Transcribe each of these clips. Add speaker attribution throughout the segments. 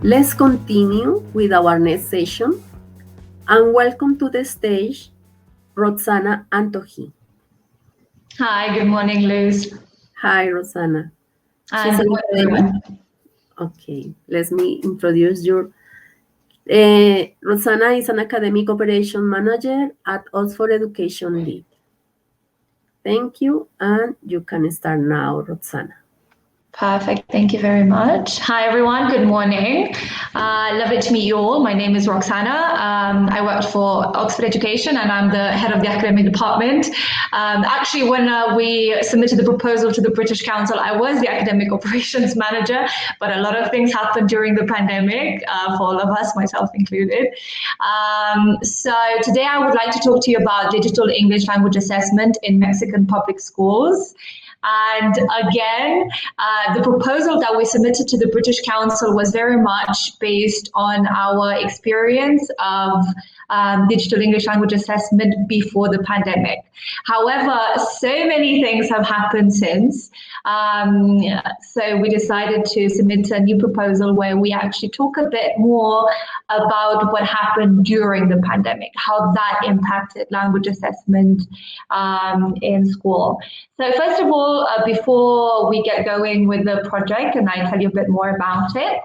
Speaker 1: Let's continue with our next session and welcome to the stage Roxana Antoji.
Speaker 2: Hi, good morning, Luz.
Speaker 1: Hi, Roxana.
Speaker 2: And good morning, everyone.
Speaker 1: Okay, let me introduce you. Roxana is an academic operation manager at Oxford Education Lead. Thank you, and you can start now, Roxana.
Speaker 2: Perfect. Thank you very much. Hi, everyone. Good morning. Lovely to meet you all. My name is Roxana. I work for Oxford Education and I'm the head of the academic department. Actually, when we submitted the proposal to the British Council, I was the academic operations manager, but a lot of things happened during the pandemic for all of us, myself included. So today I would like to talk to you about digital English language assessment in Mexican public schools. And again, the proposal that we submitted to the British Council was very much based on our experience of digital English language assessment before the pandemic. However, so many things have happened since. So we decided to submit a new proposal where we actually talk a bit more about what happened during the pandemic, how that impacted language assessment in school. So first of all, before we get going with the project and I tell you a bit more about it,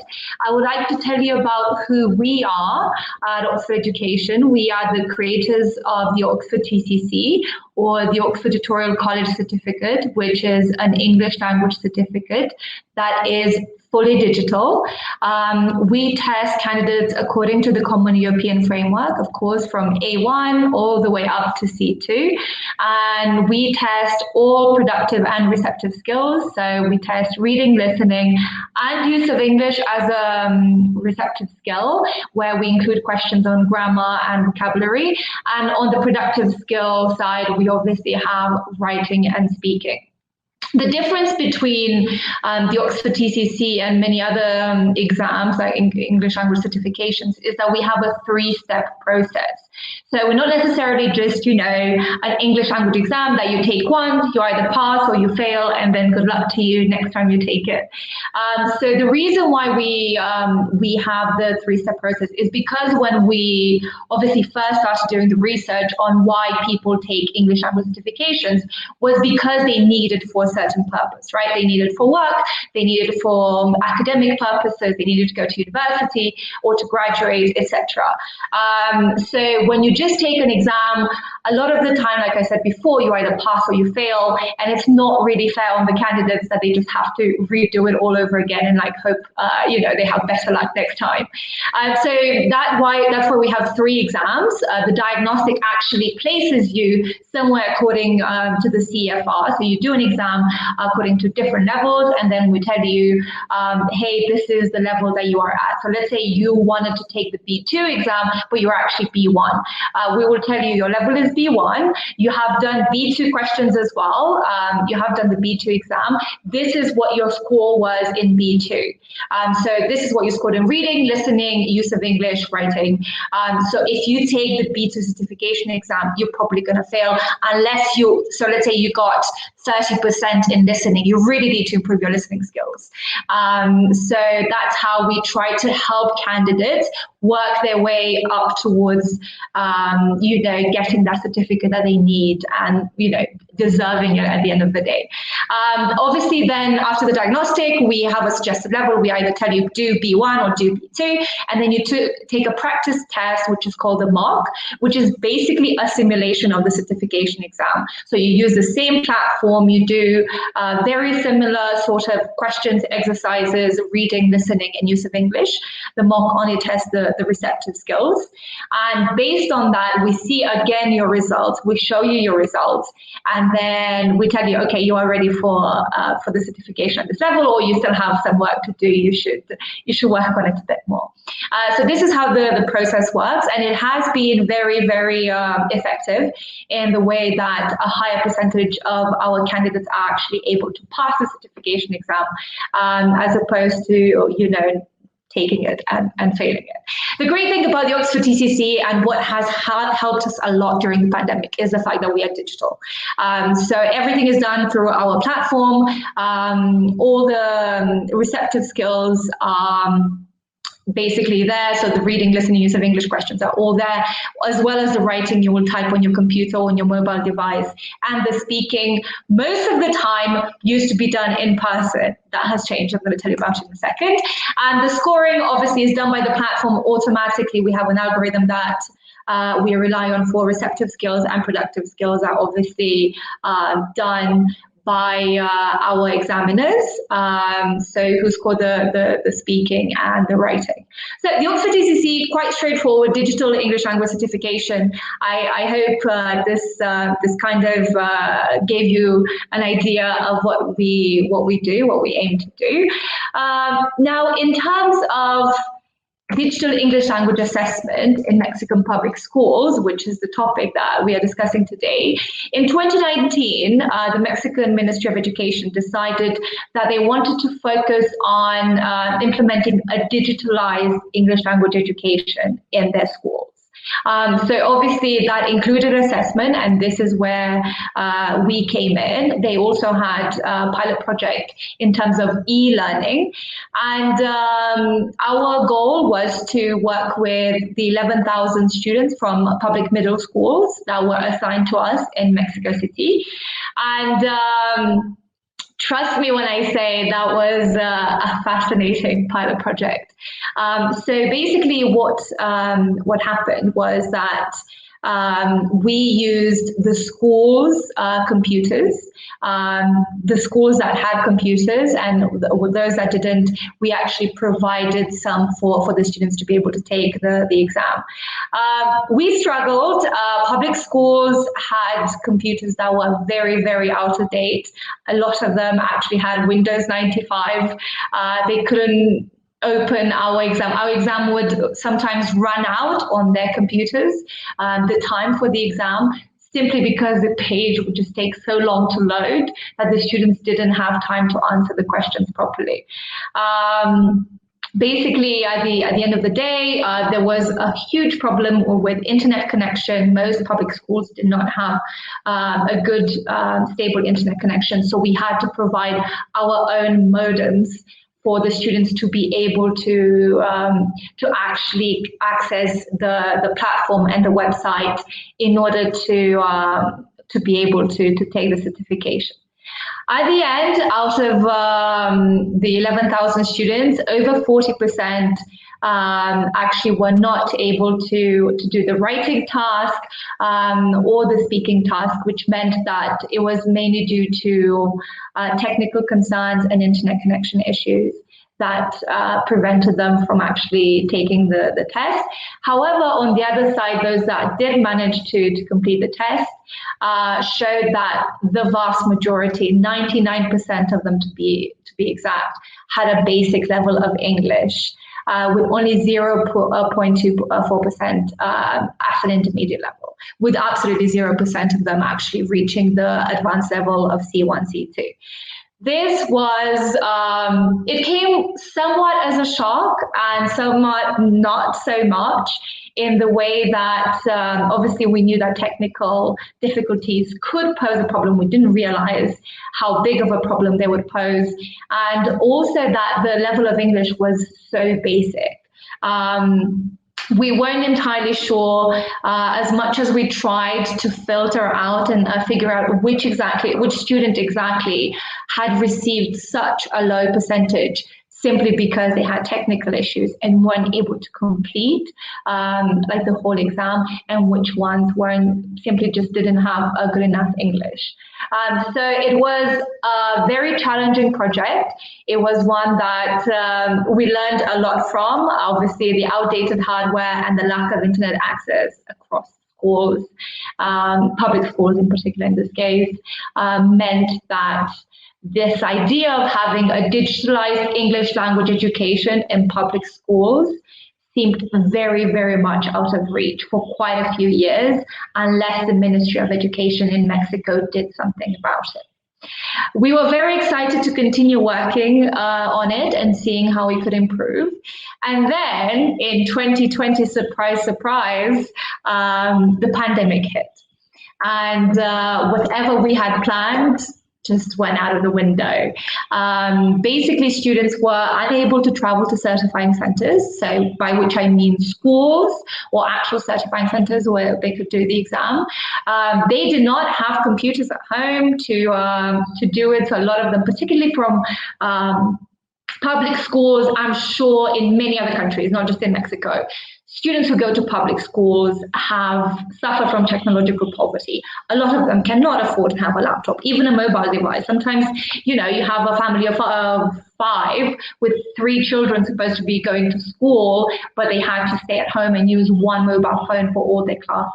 Speaker 2: I would like to tell you about who we are at Oxford Education. We are the creators of the Oxford TCC, or the Oxford Tutorial College Certificate, which is an English language certificate that is fully digital. We test candidates according to the Common European Framework, of course, from A1 all the way up to C2. And we test all productive and receptive skills. So we test reading, listening, and use of English as a receptive skill, where we include questions on grammar and vocabulary. And on the productive skill side, we obviously have writing and speaking. The difference between the Oxford TCC and many other exams, like English language certifications, is that we have a three-step process. So we're not necessarily just, an English language exam that you take once, you either pass or you fail, and then good luck to you next time you take it. So the reason why we have the three-step process is because when we obviously first started doing the research on why people take English language certifications was because they needed for a certain purpose, right? They needed for work, they needed for academic purposes, they needed to go to university or to graduate, etc. So when you just take an exam, a lot of the time, like I said before, you either pass or you fail, and it's not really fair on the candidates that they just have to redo it all over again and hope they have better luck next time. So that's why we have three exams. The diagnostic actually places you somewhere according to the CFR. So you do an exam according to different levels, and then we tell you, hey, this is the level that you are at. So let's say you wanted to take the B2 exam, but you're actually B1. We will tell you your level is B1. You have done B2 questions as well. You have done the B2 exam. This is what your score was in B2. So this is what you scored in reading, listening, use of English, writing. So if you take the B2 certification exam, you're probably going to fail unless so let's say you got 30% in listening. You really need to improve your listening skills. So that's how we try to help candidates work their way up towards, getting that certificate that they need and, deserving it at the end of the day. Obviously, then after the diagnostic, we have a suggested level. We either tell you do B1 or do B2, and then you take a practice test, which is called the mock, which is basically a simulation of the certification exam. So you use the same platform, you do very similar sort of questions, exercises, reading, listening, and use of English. The mock only tests the receptive skills. And based on that, we see again your results. We show you your results, and then we tell you, okay, you are ready for the certification at this level, or you still have some work to do. You should work on it a bit more. So this is how the process works, and it has been very, very effective in the way that a higher percentage of our candidates are actually able to pass the certification exam, as opposed to taking it and failing it. The great thing about the Oxford TCC and what has helped us a lot during the pandemic is the fact that we are digital. So everything is done through our platform. All the receptive skills basically there. So the reading, listening, use of English questions are all there, as well as the writing you will type on your computer or on your mobile device. And the speaking, most of the time, used to be done in person. That has changed. I'm going to tell you about it in a second. And the scoring, obviously, is done by the platform automatically. We have an algorithm that we rely on for receptive skills, and productive skills are obviously done by our examiners, so who score the speaking and the writing. So the Oxford GCSE, quite straightforward, digital English language certification. I hope this kind of gave you an idea of what we do, what we aim to do. Now, in terms of digital English language assessment in Mexican public schools, which is the topic that we are discussing today. In 2019, the Mexican Ministry of Education decided that they wanted to focus on implementing a digitalized English language education in their schools. So obviously that included assessment, and this is where we came in. They also had a pilot project in terms of e-learning, and our goal was to work with the 11,000 students from public middle schools that were assigned to us in Mexico City. And trust me when I say that was a fascinating pilot project. So basically what happened was that we used the school's computers, the schools that had computers, and those that didn't, we actually provided some for the students to be able to take the exam. We struggled. Public schools had computers that were very, very out of date. A lot of them actually had Windows 95. They couldn't open our exam. Our exam would sometimes run out on their computers, the time for the exam, simply because the page would just take so long to load that the students didn't have time to answer the questions properly. Basically, at the end of the day, there was a huge problem with internet connection. Most public schools did not have a good, stable internet connection, so we had to provide our own modems for the students to be able to actually access the platform and the website in order to be able to take the certification. At the end, out of the 11,000 students, over 40% actually were not able to do the writing task or the speaking task, which meant that it was mainly due to technical concerns and internet connection issues that prevented them from actually taking the test. However, on the other side, those that did manage to complete the test showed that the vast majority, 99% of them to be exact, had a basic level of English, with only 0.24% at an intermediate level, with absolutely 0% of them actually reaching the advanced level of C1, C2. This was, it came somewhat as a shock and somewhat not so much, in the way that obviously we knew that technical difficulties could pose a problem. We didn't realize how big of a problem they would pose, and also that the level of English was so basic. We weren't entirely sure, as much as we tried to filter out and figure out which student exactly had received such a low percentage, simply because they had technical issues and weren't able to complete like the whole exam, and which ones simply just didn't have a good enough English. So it was a very challenging project. It was one that we learned a lot from. Obviously, the outdated hardware and the lack of internet access across schools, public schools in particular in this case, meant that this idea of having a digitalized English language education in public schools seemed very, very much out of reach for quite a few years, unless the Ministry of Education in Mexico did something about it. We were very excited to continue working on it and seeing how we could improve. And then in 2020, surprise, surprise, the pandemic hit. And whatever we had planned just went out of the window. Basically, students were unable to travel to certifying centers, so by which I mean schools or actual certifying centers where they could do the exam. They did not have computers at home to do it, so a lot of them, particularly from public schools, I'm sure in many other countries, not just in Mexico, students who go to public schools have suffered from technological poverty. A lot of them cannot afford to have a laptop, even a mobile device. Sometimes, you have a family of 5 with 3 children supposed to be going to school, but they had to stay at home and use one mobile phone for all their classes.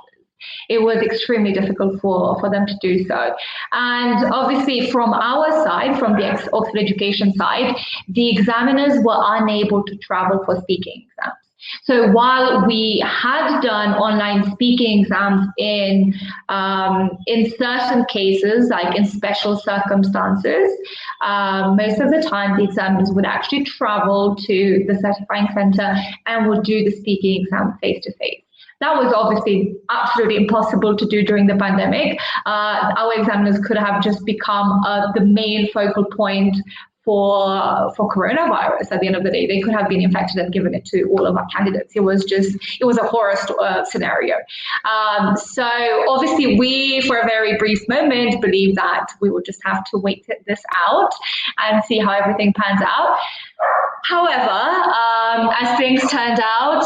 Speaker 2: It was extremely difficult for them to do so. And obviously from our side, from the Oxford Education side, the examiners were unable to travel for speaking exams. So while we had done online speaking exams in certain cases, like in special circumstances, most of the time the examiners would actually travel to the certifying center and would do the speaking exam face to face. That was obviously absolutely impossible to do during the pandemic. Our examiners could have just become the main focal point for coronavirus. At the end of the day, they could have been infected and given it to all of our candidates. It was a horror scenario. So obviously we, for a very brief moment, believed that we would just have to wait this out and see how everything pans out. However, as things turned out,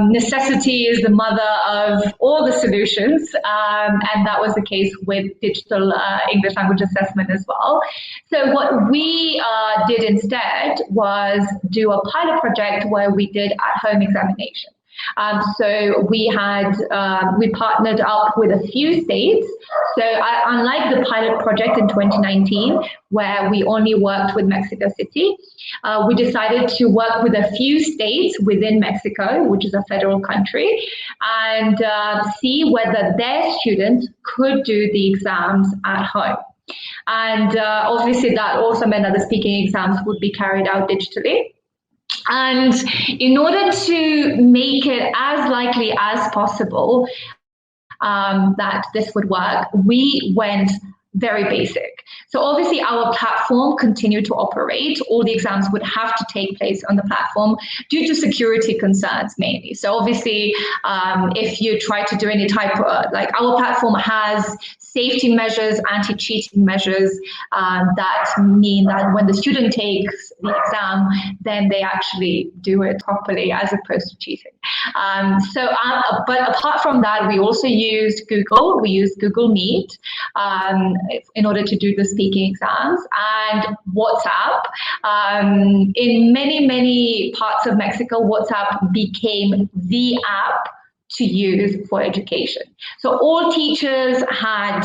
Speaker 2: necessity is the mother of all the solutions, and that was the case with digital English language assessment as well. So what we did instead was do a pilot project where we did at-home examination. So we partnered up with a few states. So unlike the pilot project in 2019, where we only worked with Mexico City, we decided to work with a few states within Mexico, which is a federal country, and see whether their students could do the exams at home. And obviously that also meant that the speaking exams would be carried out digitally. And in order to make it as likely as possible that this would work, we went very basic. So obviously our platform continued to operate. All the exams would have to take place on the platform due to security concerns mainly. So obviously if you try to do any type of, like our platform has safety measures, anti-cheating measures that mean that when the student takes the exam, then they actually do it properly as opposed to cheating. But apart from that, we also used Google. We used Google Meet in order to do the speaking exams, and WhatsApp. In many parts of Mexico, WhatsApp became the app to use for education. So all teachers had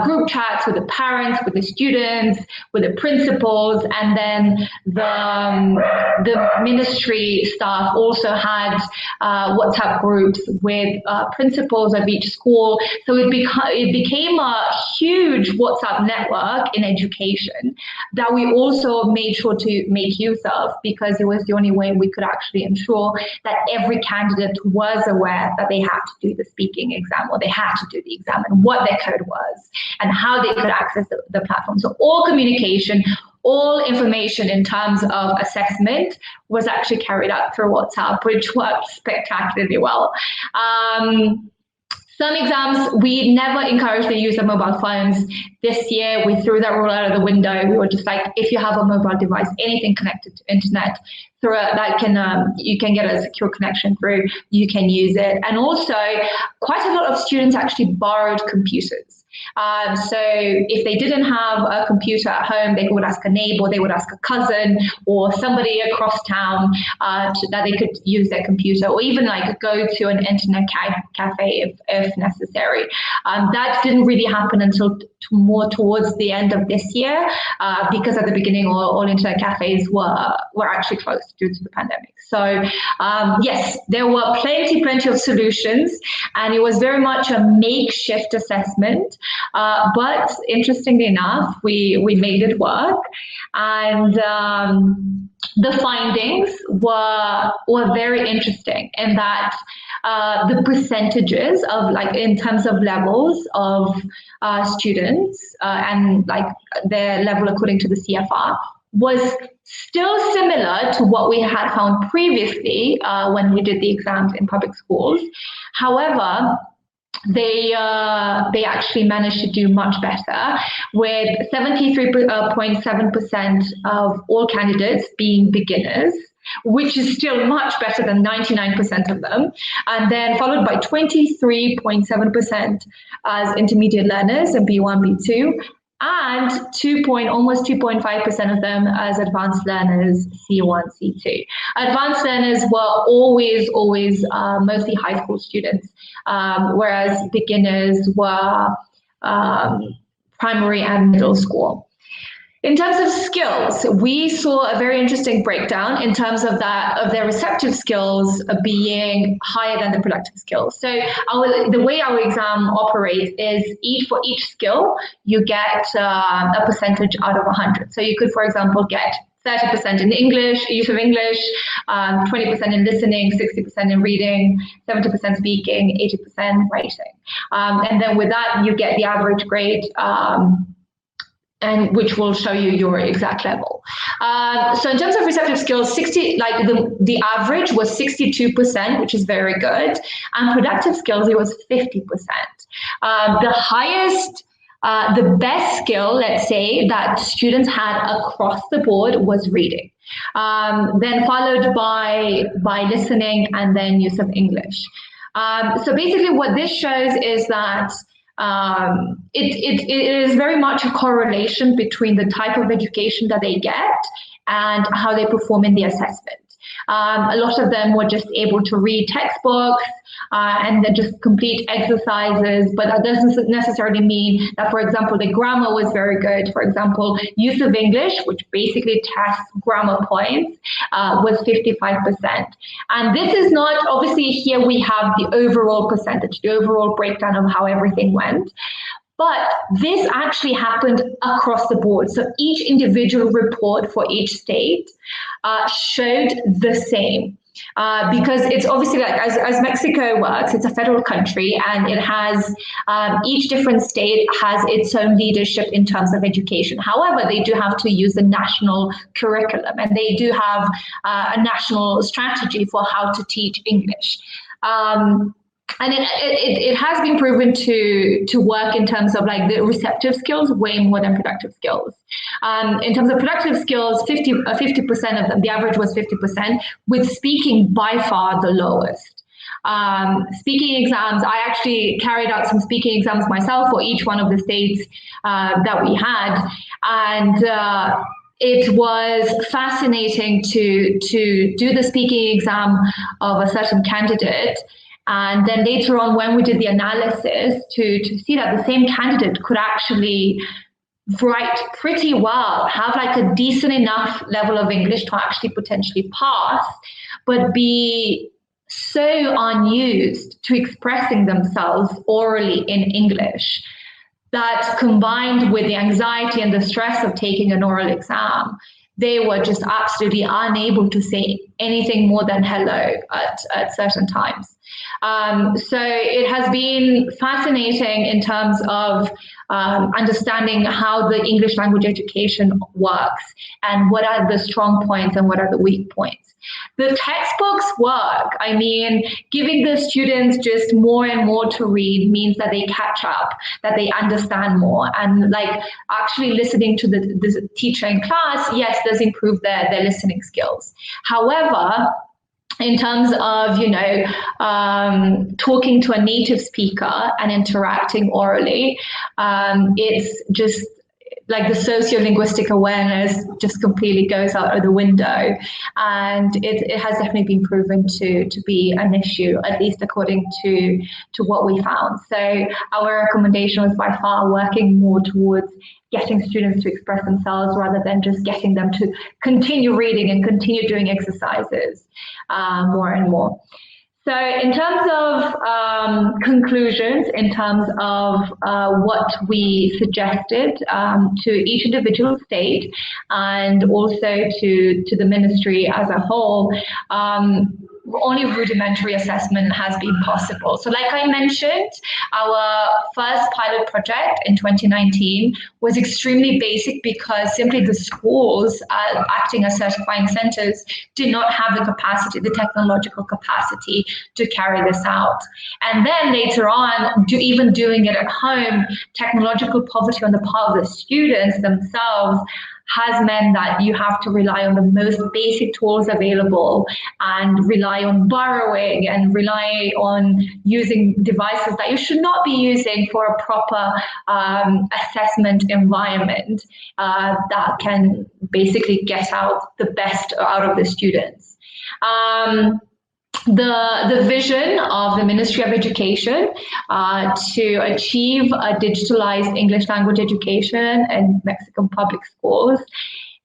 Speaker 2: group chats with the parents, with the students, with the principals, and then the ministry staff also had WhatsApp groups with principals of each school. So it became a huge WhatsApp network in education that we also made sure to make use of, because it was the only way we could actually ensure that every candidate was aware that they had to do the speaking exam, or they had to do the exam, and what their code was and how they could access the platform. So all communication, all information in terms of assessment was actually carried out through WhatsApp, which worked spectacularly well. Some exams, we never encouraged the use of mobile phones. This year, we threw that rule out of the window. We were just like, if you have a mobile device, anything connected to internet, you can get a secure connection through, you can use it. And also, quite a lot of students actually borrowed computers. So if they didn't have a computer at home, they would ask a neighbor, they would ask a cousin or somebody across town that they could use their computer, or even like go to an internet cafe if necessary. That didn't really happen until more towards the end of this year, because at the beginning all internet cafes were actually closed due to the pandemic. So yes, there were plenty of solutions, and it was very much a makeshift assessment. But interestingly enough, we made it work, and the findings were very interesting in that the percentages of like in terms of levels of students and like their level according to the CFR was still similar to what we had found previously when we did the exams in public schools. However, they actually managed to do much better, with 73.7% of all candidates being beginners, which is still much better than 99% of them, and then followed by 23.7% as intermediate learners in B1, B2, and almost 2.5% of them as advanced learners, C1, C2. Advanced learners were always mostly high school students, whereas beginners were primary and middle school. In terms of skills, we saw a very interesting breakdown in terms of their receptive skills being higher than the productive skills. So the way our exam operates is for each skill, you get a percentage out of 100. So you could, for example, get 30% in English, use of English, 20% in listening, 60% in reading, 70% speaking, 80% writing. And then with that, you get the average grade, and which will show you your exact level. So in terms of receptive skills, the average was 62%, which is very good. And productive skills, it was 50%. The highest, the best skill, let's say, that students had across the board was reading. Then followed by listening, and then use of English. So basically what this shows is that it is very much a correlation between the type of education that they get and how they perform in the assessment. A lot of them were just able to read textbooks and then just complete exercises, but that doesn't necessarily mean that, for example, the grammar was very good. For example, use of English, which basically tests grammar points, was 55%. And this is not, obviously here we have the overall percentage, the overall breakdown of how everything went. But this actually happened across the board. So each individual report for each state showed the same. Because it's obviously like as Mexico works, it's a federal country, and it has each different state has its own leadership in terms of education. However, they do have to use the national curriculum, and they do have a national strategy for how to teach English. And it has been proven to work in terms of like the receptive skills way more than productive skills. In terms of productive skills, 50% of them, the average was 50%, with speaking by far the lowest. Speaking exams, I actually carried out some speaking exams myself for each one of the states that we had. And it was fascinating to do the speaking exam of a certain candidate. And then later on, when we did the analysis, to see that the same candidate could actually write pretty well, have like a decent enough level of English to actually potentially pass, but be so unused to expressing themselves orally in English, that combined with the anxiety and the stress of taking an oral exam, they were just absolutely unable to say anything more than hello at certain times. So it has been fascinating in terms of understanding how the English language education works and what are the strong points and what are the weak points. The textbooks work. I mean, giving the students just more and more to read means that they catch up, that they understand more. And like actually listening to the teacher in class, yes, does improve their listening skills. However, in terms of, talking to a native speaker and interacting orally, it's just like the sociolinguistic awareness just completely goes out of the window. And it has definitely been proven to be an issue, at least according to what we found. So our recommendation was by far working more towards getting students to express themselves rather than just getting them to continue reading and continue doing exercises more and more. So in terms of conclusions, in terms of what we suggested to each individual state and also to the ministry as a whole, only rudimentary assessment has been possible. So like I mentioned, our first pilot project in 2019 was extremely basic because simply the schools acting as certifying centers did not have the capacity, the technological capacity to carry this out. And then later on, even doing it at home, technological poverty on the part of the students themselves has meant that you have to rely on the most basic tools available and rely on borrowing and rely on using devices that you should not be using for a proper assessment environment that can basically get out the best out of the students. The vision of the Ministry of Education to achieve a digitalized English language education in Mexican public schools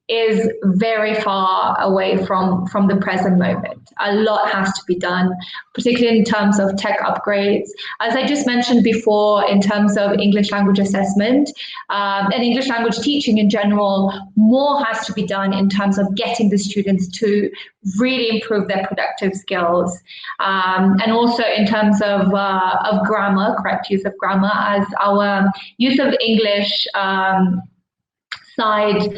Speaker 2: is very far away from the present moment. A lot has to be done, particularly in terms of tech upgrades. As I just mentioned before, in terms of English language assessment and English language teaching in general, more has to be done in terms of getting the students to really improve their productive skills. And also in terms of grammar, correct use of grammar, as our use of English side,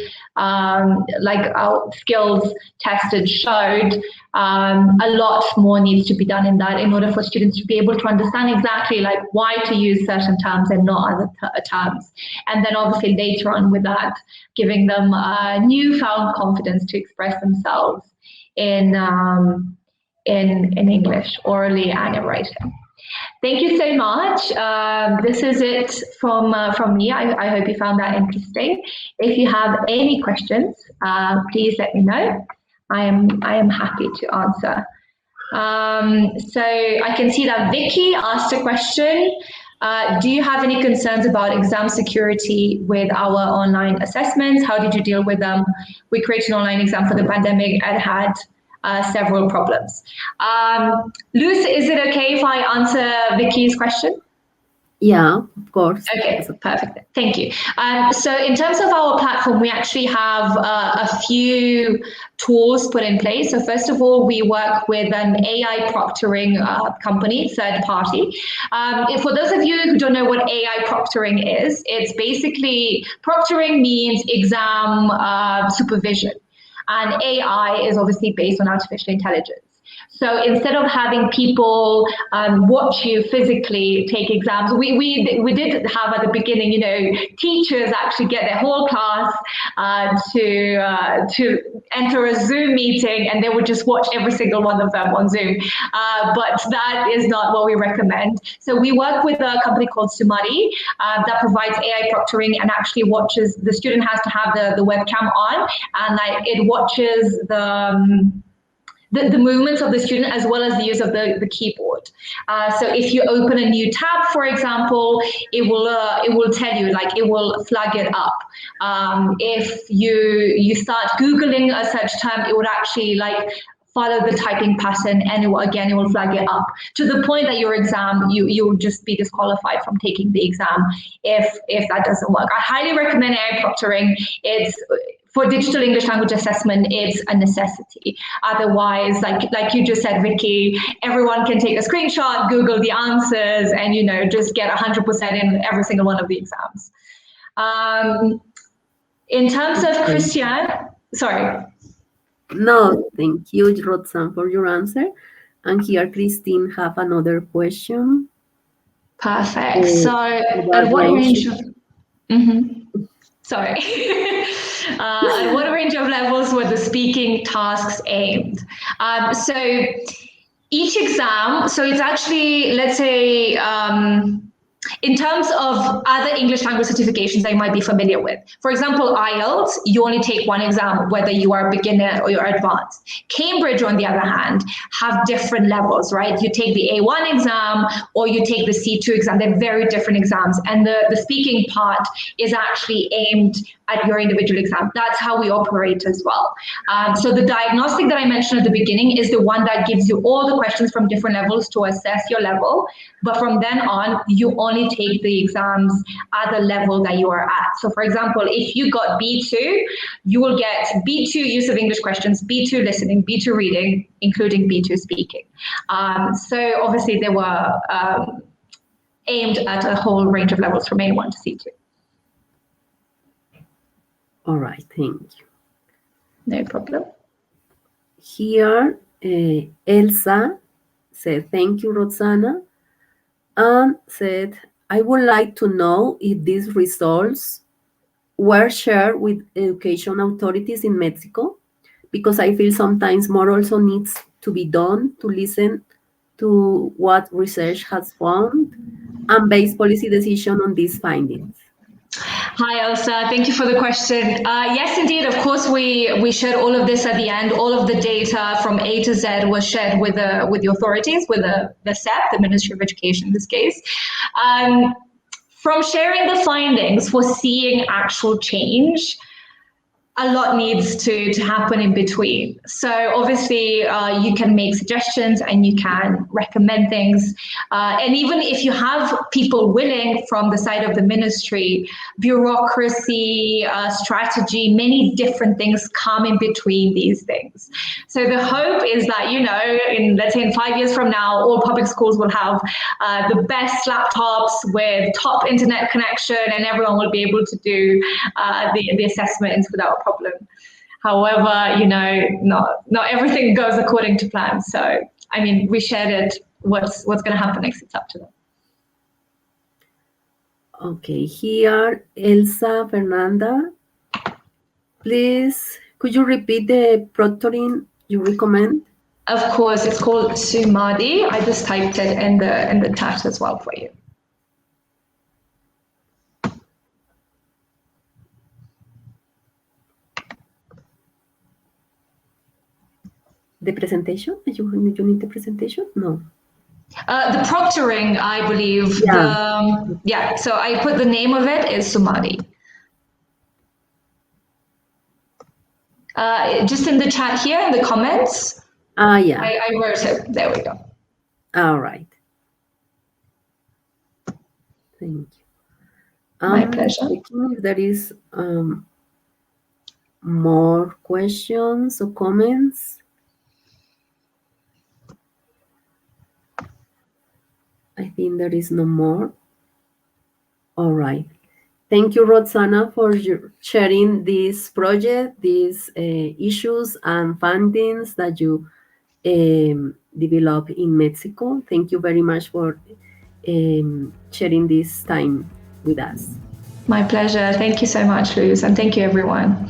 Speaker 2: like our skills tested showed, a lot more needs to be done in that in order for students to be able to understand exactly like why to use certain terms and not other terms. And then obviously later on with that, giving them newfound confidence to express themselves in English, orally and in writing. Thank you so much. This is it from me. I hope you found that interesting. If you have any questions, please let me know. I am happy to answer. So I can see that Vicky asked a question. Do you have any concerns about exam security with our online assessments? How did you deal with them? We created an online exam for the pandemic and had several problems. Luz, is it okay if I answer Vicky's question?
Speaker 1: Yeah, of course.
Speaker 2: Okay, perfect. Thank you. So in terms of our platform, we actually have a few tools put in place. So first of all, we work with an AI proctoring company, third party. For those of you who don't know what AI proctoring is, it's basically, proctoring means exam supervision. And AI is obviously based on artificial intelligence. So instead of having people watch you physically take exams, we did have at the beginning, you know, teachers actually get their whole class to enter a Zoom meeting, and they would just watch every single one of them on Zoom. But that is not what we recommend. So we work with a company called Sumari that provides AI proctoring and actually watches. The student has to have the webcam on, and it watches the movements of the student as well as the use of the keyboard. So if you open a new tab, for example, it will tell you, like it will flag it up. If you start Googling a search term, it would actually like follow the typing pattern, and it will flag it up to the point that your exam, you will just be disqualified from taking the exam if that doesn't work. I highly recommend AI proctoring. It's for digital English language assessment, it's a necessity. Otherwise, like you just said, Vicky, everyone can take a screenshot, Google the answers, and just get 100% in every single one of the exams. In terms of Christian, sorry.
Speaker 1: No, thank you, Roxanne, for your answer. And here, Christine have another question.
Speaker 2: Perfect. So, at what range of... Sorry. At what range of levels were the speaking tasks aimed? So each exam, so it's actually, let's say, in terms of other English language certifications that you might be familiar with. For example, IELTS, you only take one exam, whether you are a beginner or you're advanced. Cambridge, on the other hand, have different levels, right? You take the A1 exam or you take the C2 exam. They're very different exams. And the speaking part is actually aimed at your individual exam. That's how we operate as well. So the diagnostic that I mentioned at the beginning is the one that gives you all the questions from different levels to assess your level. But from then on, you only only take the exams at the level that you are at. So for example, if you got B2, you will get B2 use of English questions, B2 listening, B2 reading, including B2 speaking. So obviously they were aimed at a whole range of levels from A1 to C2.
Speaker 1: All right, thank you.
Speaker 2: No problem.
Speaker 1: Here, Elsa said, thank you, Roxana, and said, I would like to know if these results were shared with education authorities in Mexico, because I feel sometimes more also needs to be done to listen to what research has found and base policy decision on these findings.
Speaker 2: Hi, Elsa. Thank you for the question. Yes, indeed. Of course, we shared all of this at the end. All of the data from A to Z was shared with the authorities, with the SEP, the Ministry of Education in this case. From sharing the findings, for seeing actual change, a lot needs to happen in between. So obviously you can make suggestions and you can recommend things. And even if you have people willing from the side of the ministry, bureaucracy, strategy, many different things come in between these things. So the hope is that, let's say in 5 years from now, all public schools will have the best laptops with top internet connection and everyone will be able to do the assessments without problem. However, not everything goes according to plan. So, we shared it. What's going to happen next? It's up to them.
Speaker 1: Okay, here, Elsa Fernanda, please, could you repeat the proctoring you recommend?
Speaker 2: Of course, it's called Sumadi. I just typed it in the chat as well for you.
Speaker 1: The presentation? You need the presentation? No.
Speaker 2: The proctoring, I believe.
Speaker 1: Yeah.
Speaker 2: So I put the name of it is Sumadi. Just in the chat here, in the comments.
Speaker 1: Yeah.
Speaker 2: I wrote it. There we go.
Speaker 1: All right. Thank you.
Speaker 2: My pleasure.
Speaker 1: If there is more questions or comments. I think there is no more. All right. Thank you, Roxana, for sharing this project, these issues and findings that you develop in Mexico. Thank you very much for sharing this time with us.
Speaker 2: My pleasure. Thank you so much, Luz, and thank you, everyone.